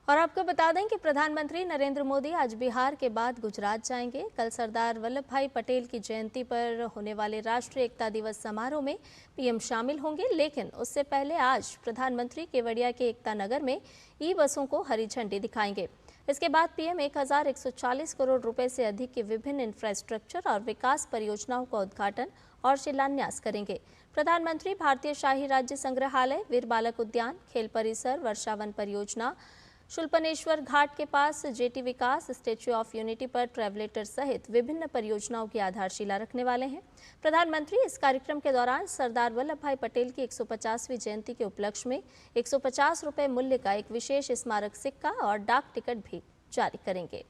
और आपको बता दें कि प्रधानमंत्री नरेंद्र मोदी आज बिहार के बाद गुजरात जाएंगे। कल सरदार वल्लभ भाई पटेल की जयंती पर होने वाले राष्ट्रीय एकता दिवस समारोह में पीएम शामिल होंगे, लेकिन उससे पहले आज प्रधानमंत्री केवड़िया के एकता नगर में ई बसों को हरी झंडी दिखाएंगे। इसके बाद पीएम 1140 करोड़ रुपए से अधिक की विभिन्न इंफ्रास्ट्रक्चर और विकास परियोजनाओं का उद्घाटन और शिलान्यास करेंगे। प्रधानमंत्री भारतीय शाही राज्य संग्रहालय, वीर बालक उद्यान, खेल परिसर, वर्षावन परियोजना, शूलपनेश्वर घाट के पास जेटी विकास, स्टैच्यू ऑफ यूनिटी पर ट्रैवलेटर सहित विभिन्न परियोजनाओं की आधारशिला रखने वाले हैं। प्रधानमंत्री इस कार्यक्रम के दौरान सरदार वल्लभ भाई पटेल की 150वीं जयंती के उपलक्ष्य में 150 रुपये मूल्य का एक विशेष स्मारक सिक्का और डाक टिकट भी जारी करेंगे।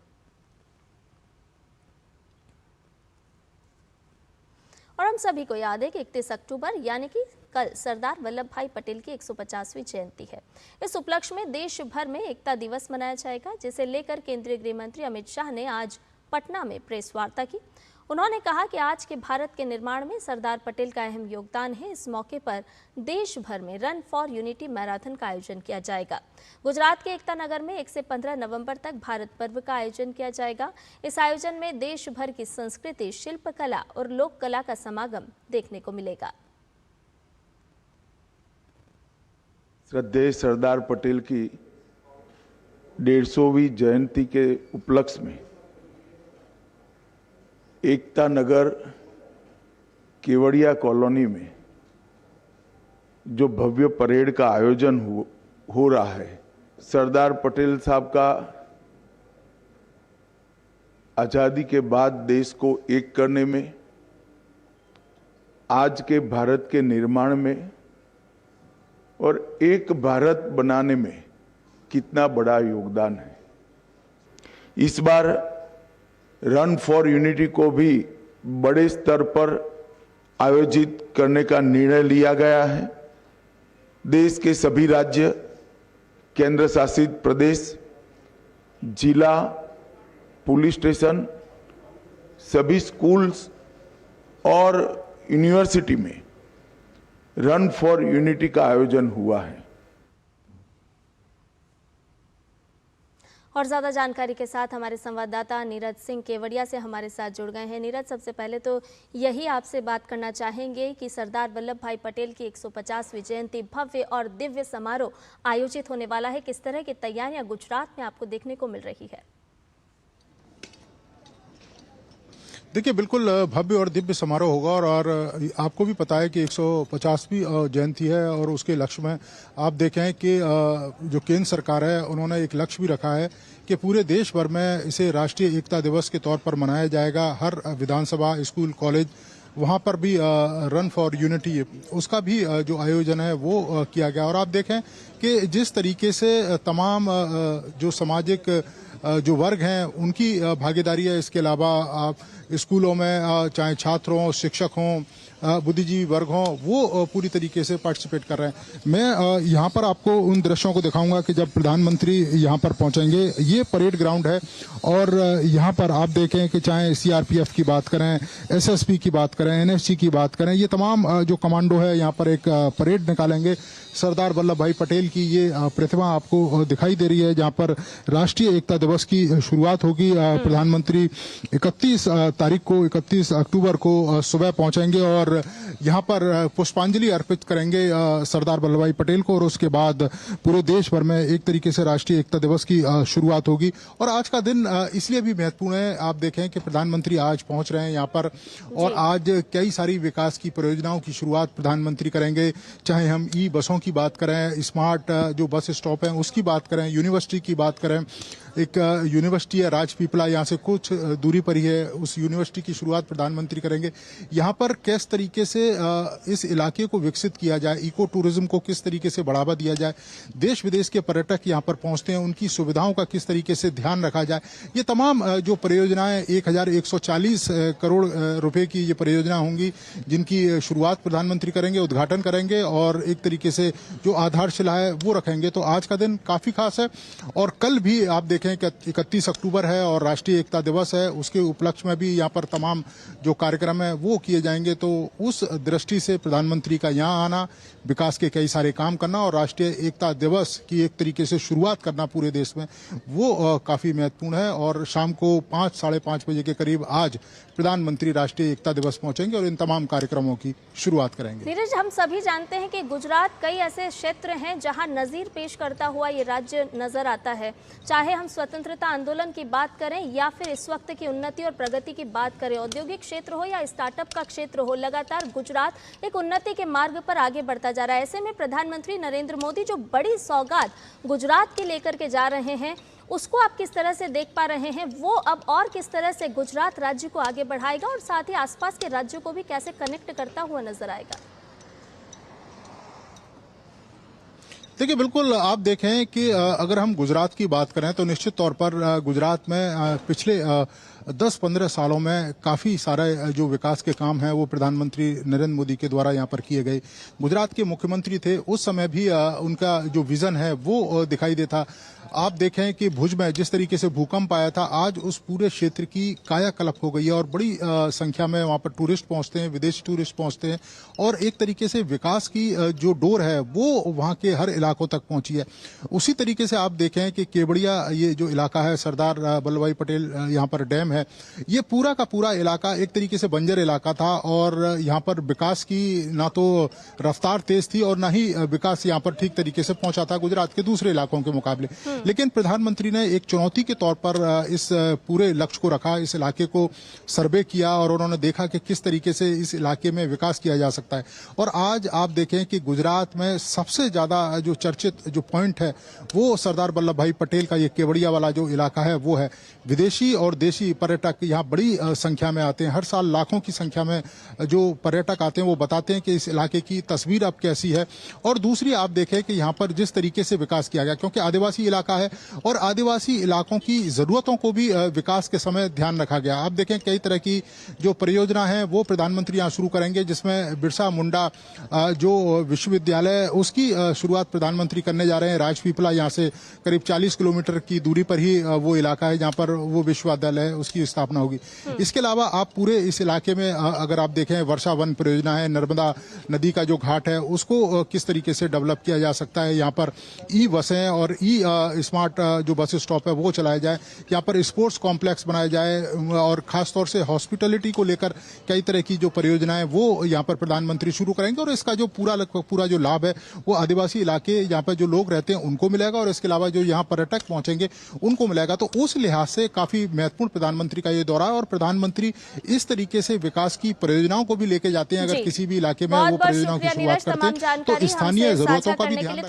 और हम सभी को याद है कि 31 अक्टूबर यानी कि कल सरदार वल्लभ भाई पटेल की 150वीं जयंती है। इस उपलक्ष्य में देश भर में एकता दिवस मनाया जाएगा, जिसे लेकर केंद्रीय गृह मंत्री अमित शाह ने आज पटना में प्रेस वार्ता की। उन्होंने कहा कि आज के भारत के निर्माण में सरदार पटेल का अहम योगदान है। इस मौके पर देश भर में रन फॉर यूनिटी मैराथन का आयोजन किया जाएगा। गुजरात के एकता नगर में 1 से 15 नवंबर तक भारत पर्व का आयोजन किया जाएगा। इस आयोजन में देश भर की संस्कृति, शिल्पकला और लोक कला का समागम देखने को मिलेगा। श्रद्धेय सरदार पटेल की 150वीं जयंती के उपलक्ष्य में एकता नगर केवड़िया कॉलोनी में जो भव्य परेड का आयोजन हो रहा है, सरदार पटेल साहब का आजादी के बाद देश को एक करने में, आज के भारत के निर्माण में और एक भारत बनाने में कितना बड़ा योगदान है। इस बार रन फॉर यूनिटी को भी बड़े स्तर पर आयोजित करने का निर्णय लिया गया है। देश के सभी राज्य, केंद्र शासित प्रदेश, जिला, पुलिस स्टेशन, सभी स्कूल्स और यूनिवर्सिटी में रन फॉर यूनिटी का आयोजन हुआ है। और ज्यादा जानकारी के साथ हमारे संवाददाता नीरज सिंह केवड़िया से हमारे साथ जुड़ गए हैं। नीरज, सबसे पहले तो यही आपसे बात करना चाहेंगे कि सरदार वल्लभ भाई पटेल की 150वीं जयंती भव्य और दिव्य समारोह आयोजित होने वाला है। किस तरह की तैयारियां गुजरात में आपको देखने को मिल रही है? देखिए, बिल्कुल भव्य और दिव्य समारोह होगा और आपको भी पता है कि 150वीं जयंती है और उसके लक्ष्य में आप देखें कि जो केंद्र सरकार है उन्होंने एक लक्ष्य भी रखा है कि पूरे देश भर में इसे राष्ट्रीय एकता दिवस के तौर पर मनाया जाएगा। हर विधानसभा, स्कूल, कॉलेज, वहाँ पर भी रन फॉर यूनिटी उसका भी जो आयोजन है वो किया गया। और आप देखें कि जिस तरीके से तमाम जो सामाजिक जो वर्ग हैं उनकी भागीदारी है। इसके अलावा आप स्कूलों में चाहे छात्र हों, शिक्षक हों, बुद्धिजीवी वर्ग हों, वो पूरी तरीके से पार्टिसिपेट कर रहे हैं। मैं यहाँ पर आपको उन दृश्यों को दिखाऊंगा कि जब प्रधानमंत्री यहाँ पर पहुंचेंगे। ये परेड ग्राउंड है और यहाँ पर आप देखें कि चाहे सीआरपीएफ की बात करें, एसएसबी की बात करें, एनएसजी की बात करें, ये तमाम जो कमांडो है यहाँ पर एक परेड निकालेंगे। सरदार वल्लभ भाई पटेल की ये प्रतिमा आपको दिखाई दे रही है, जहाँ पर राष्ट्रीय एकता दिवस की शुरुआत होगी। प्रधानमंत्री 31 तारीख को, 31 अक्टूबर को सुबह पहुंचेंगे और यहाँ पर पुष्पांजलि अर्पित करेंगे सरदार वल्लभ भाई पटेल को और उसके बाद पूरे देश भर में एक तरीके से राष्ट्रीय एकता दिवस की शुरुआत होगी। और आज का दिन इसलिए भी महत्वपूर्ण है, आप देखें कि प्रधानमंत्री आज पहुंच रहे हैं यहाँ पर और आज कई सारी विकास की परियोजनाओं की शुरुआत प्रधानमंत्री करेंगे। चाहे हम ई बसों की बात करें, स्मार्ट जो बस स्टॉप हैं उसकी बात करें, यूनिवर्सिटी की बात करें। एक यूनिवर्सिटी है राजपीपला, यहाँ से कुछ दूरी पर ही है, उस यूनिवर्सिटी की शुरुआत प्रधानमंत्री करेंगे। यहाँ पर किस तरीके से इस इलाके को विकसित किया जाए, इको टूरिज्म को किस तरीके से बढ़ावा दिया जाए, देश विदेश के पर्यटक यहाँ पर पहुंचते हैं, उनकी सुविधाओं का किस तरीके से ध्यान रखा जाए। ये तमाम जो परियोजनाएं 1140 करोड़ रुपए की ये परियोजना होंगी, जिनकी शुरुआत प्रधानमंत्री करेंगे, उद्घाटन करेंगे और एक तरीके से जो आधारशिला है वो रखेंगे। तो आज का दिन काफी खास है और कल भी आप देखें कि 31 अक्टूबर है और राष्ट्रीय एकता दिवस है, उसके उपलक्ष्य में भी यहाँ पर तमाम जो कार्यक्रम है वो किए जाएंगे। तो उस दृष्टि से प्रधानमंत्री का यहाँ आना, विकास के कई सारे काम करना और राष्ट्रीय एकता दिवस की एक तरीके से शुरुआत करना पूरे देश में, वो काफी महत्वपूर्ण है। और शाम को 5 साढ़े 5 बजे के करीब आज प्रधानमंत्री राष्ट्रीय एकता दिवस पहुंचेंगे और इन तमाम कार्यक्रमों की शुरुआत करेंगे। नीरज, हम सभी जानते हैं कि गुजरात कई ऐसे क्षेत्र हैं जहां नजीर पेश करता हुआ ये राज्य नजर आता है। चाहे हम स्वतंत्रता आंदोलन की बात करें या फिर इस वक्त की उन्नति और प्रगति की बात करें, औद्योगिक क्षेत्र हो या स्टार्टअप का क्षेत्र हो, लगातार गुजरात एक उन्नति के मार्ग पर आगे बढ़ता जा रहा है। ऐसे में प्रधानमंत्री नरेंद्र मोदी जो बड़ी सौगात गुजरात के लेकर के जा रहे हैं, उसको आप किस तरह से देख पा रहे हैं? वो अब और किस तरह से गुजरात राज्य को आगे बढ़ाएगा और साथ ही आसपास के राज्यों को भी कैसे कनेक्ट करता हुआ नजर आएगा? देखिए, बिल्कुल आप देखें कि अगर हम गुजरात की बात करें तो निश्चित तौर पर गुजरात में पिछले 10-15 सालों में काफ़ी सारे जो विकास के काम हैं वो प्रधानमंत्री नरेंद्र मोदी के द्वारा यहाँ पर किए गए। गुजरात के मुख्यमंत्री थे उस समय भी उनका जो विजन है वो दिखाई देता। आप देखें कि भुज में जिस तरीके से भूकंप आया था, आज उस पूरे क्षेत्र की कायाकल्प हो गई है और बड़ी संख्या में वहाँ पर टूरिस्ट पहुँचते हैं, विदेशी टूरिस्ट पहुँचते हैं और एक तरीके से विकास की जो डोर है वो वहाँ के हर इलाकों तक पहुँची है। उसी तरीके से आप देखें कि केवड़िया ये जो इलाका है, सरदार वल्लभ भाई पटेल यहाँ पर डैम है, ये पूरा का पूरा इलाका एक तरीके से बंजर इलाका था और यहाँ पर विकास की ना तो रफ्तार तेज थी और ना ही विकास यहाँ पर ठीक तरीके से पहुंचा था गुजरात के दूसरे इलाकों के मुकाबले। लेकिन प्रधानमंत्री ने एक चुनौती के तौर पर इस पूरे लक्ष्य को रखा, इस इलाके को सर्वे किया और उन्होंने देखा कि किस तरीके से इस इलाके में विकास किया जा सकता है। और आज आप देखें कि गुजरात में सबसे ज्यादा जो चर्चित जो पॉइंट है वो सरदार वल्लभ भाई पटेल का ये केवड़िया वाला जो इलाका है वो है। विदेशी और देशी पर्यटक यहाँ बड़ी संख्या में आते हैं। हर साल लाखों की संख्या में जो पर्यटक आते हैं वो बताते हैं कि इस इलाके की तस्वीर अब कैसी है। और दूसरी आप देखें कि यहाँ पर जिस तरीके से विकास किया गया, क्योंकि आदिवासी इलाका है और आदिवासी इलाकों की जरूरतों को भी विकास के समय ध्यान रखा गया। आप देखें कई तरह की जो परियोजना है वो प्रधानमंत्री यहाँ शुरू करेंगे, जिसमें बिरसा मुंडा जो विश्वविद्यालय उसकी शुरुआत प्रधानमंत्री करने जा रहे हैं। राजपीपला यहाँ से करीब 40 किलोमीटर की दूरी पर ही वो इलाका है जहाँ पर वो विश्वविद्यालय है, उसकी स्थापना होगी। इसके अलावा आप पूरे इस इलाके में अगर आप देखें, वर्षा वन परियोजना है, नर्मदा नदी का जो घाट है उसको किस तरीके से डेवलप किया जा सकता है। यहाँ पर ई बसें और ई स्मार्ट जो बस स्टॉप है वो चलाया जाए, यहाँ पर स्पोर्ट्स कॉम्प्लेक्स बनाया जाए और खासतौर से हॉस्पिटलिटी को लेकर कई तरह की जो परियोजनाएं वो यहाँ पर प्रधानमंत्री शुरू करेंगे। और इसका जो पूरा जो लाभ है वो आदिवासी इलाके यहाँ पर जो लोग रहते हैं उनको मिलेगा और इसके अलावा जो यहाँ पर्यटक पहुंचेंगे उनको मिलेगा। तो उस लिहाज से काफी महत्वपूर्ण प्रधानमंत्री का ये दौरा है और प्रधानमंत्री इस तरीके से विकास की परियोजनाओं को भी लेके जाते हैं। अगर किसी भी इलाके में वो परियोजनाओं की शुरुआत करते हैं तो स्थानीय जरूरतों का भी ध्यान